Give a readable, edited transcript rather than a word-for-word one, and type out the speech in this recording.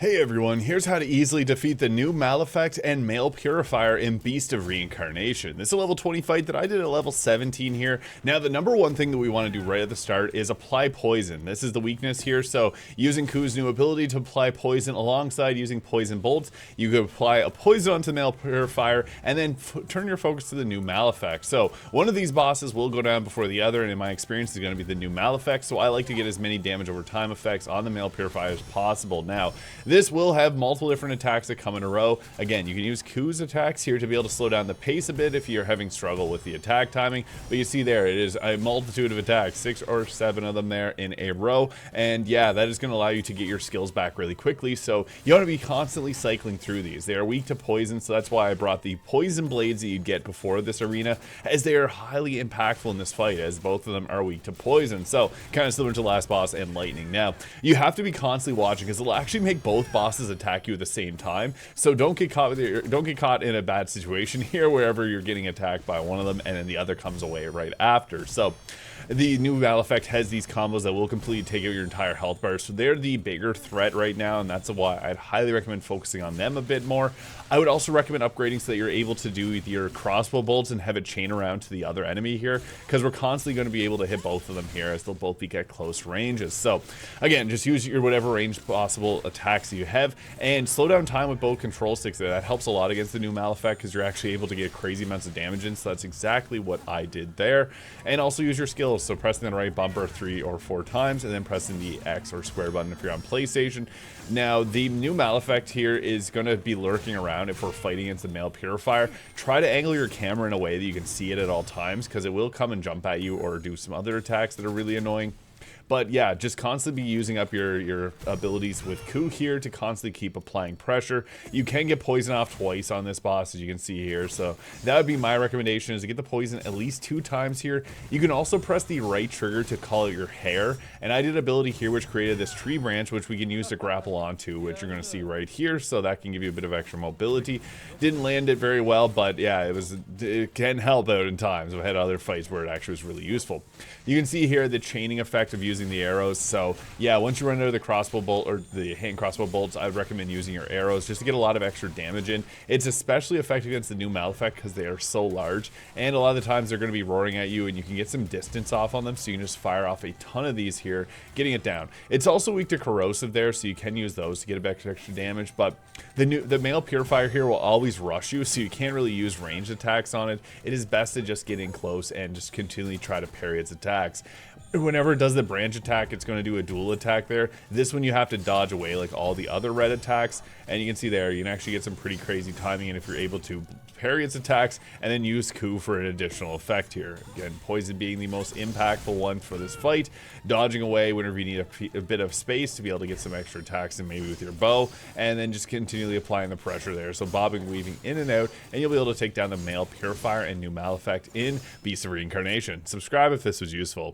Hey everyone, here's how to easily defeat the Nue Malefact and Male Purifier in Beast of Reincarnation. This is a level 20 fight that I did at level 17 here. Now the number one thing that we want to do right at the start is apply poison. This is the weakness here, so using Ku's new ability to apply poison alongside using poison bolts, you could apply a poison onto the Male Purifier and then turn your focus to the Nue Malefact. So one of these bosses will go down before the other, and in my experience is going to be the Nue Malefact, so I like to get as many damage over time effects on the Male Purifier as possible. Now, this will have multiple different attacks that come in a row. Again, you can use Ku's attacks here to be able to slow down the pace a bit if you're having struggle with the attack timing. But you see there, it is a multitude of attacks, 6 or 7 of them there in a row. And yeah, that is going to allow you to get your skills back really quickly. So you want to be constantly cycling through these. They are weak to poison, so that's why I brought the poison blades that you'd get before this arena, as they are highly impactful in this fight, as both of them are weak to poison. So kind of similar to last boss and lightning. Now, you have to be constantly watching, because it'll actually make both bosses attack you at the same time, so don't get caught in a bad situation here wherever you're getting attacked by one of them and then the other comes away right after. So the Nue Malefact has these combos that will completely take out your entire health bar, so they're the bigger threat right now, and that's why I'd highly recommend focusing on them a bit more. I would also recommend upgrading so that you're able to do your crossbow bolts and have it chain around to the other enemy here, because we're constantly going to be able to hit both of them here, as they'll both be at close ranges. So again, just use your whatever range possible attacks you have, and slow down time with both control sticks there. That helps a lot against the Nue Malefact, because you're actually able to get crazy amounts of damage in, so that's exactly what I did there. And also use your skills, so pressing the right bumper 3 or 4 times, and then pressing the X or square button if you're on PlayStation. Now, the Nue Malefact here is going to be lurking around if we're fighting against the Male Purifier. Try to angle your camera in a way that you can see it at all times, because it will come and jump at you or do some other attacks that are really annoying. But yeah, just constantly be using up your abilities with Ku here to constantly keep applying pressure. You can get poison off twice on this boss, as you can see here, so that would be my recommendation, is to get the poison at least 2 times here. You can also press the right trigger to call out your hair, and I did an ability here which created this tree branch which we can use to grapple onto, which you're going to see right here, so that can give you a bit of extra mobility. Didn't land it very well, but yeah, it can help out in times. I've had other fights where it actually was really useful. You can see here the chaining effect of using the arrows. So yeah, once you run out of the crossbow bolt or the hand crossbow bolts, I would recommend using your arrows just to get a lot of extra damage in. It's especially effective against the Nue Malefact because they are so large, and a lot of the times they're going to be roaring at you, and you can get some distance off on them, so you can just fire off a ton of these here, getting it down. It's also weak to corrosive there, so you can use those to get a bit extra damage, but the Male Purifier here will always rush you, so you can't really use ranged attacks on it. It is best to just get in close and just continually try to parry its attacks. Whenever it does the branch attack, it's going to do a dual attack there. This one you have to dodge away like all the other red attacks, and you can see there you can actually get some pretty crazy timing, and if you're able to parry its attacks and then use Ku for an additional effect here. Again, poison being the most impactful one for this fight, dodging away whenever you need a bit of space to be able to get some extra attacks, and maybe with your bow, and then just continually applying the pressure there, so bobbing, weaving in and out, and you'll be able to take down the Male Purifier and Nue Malefact in Beast of Reincarnation. Subscribe if this was useful.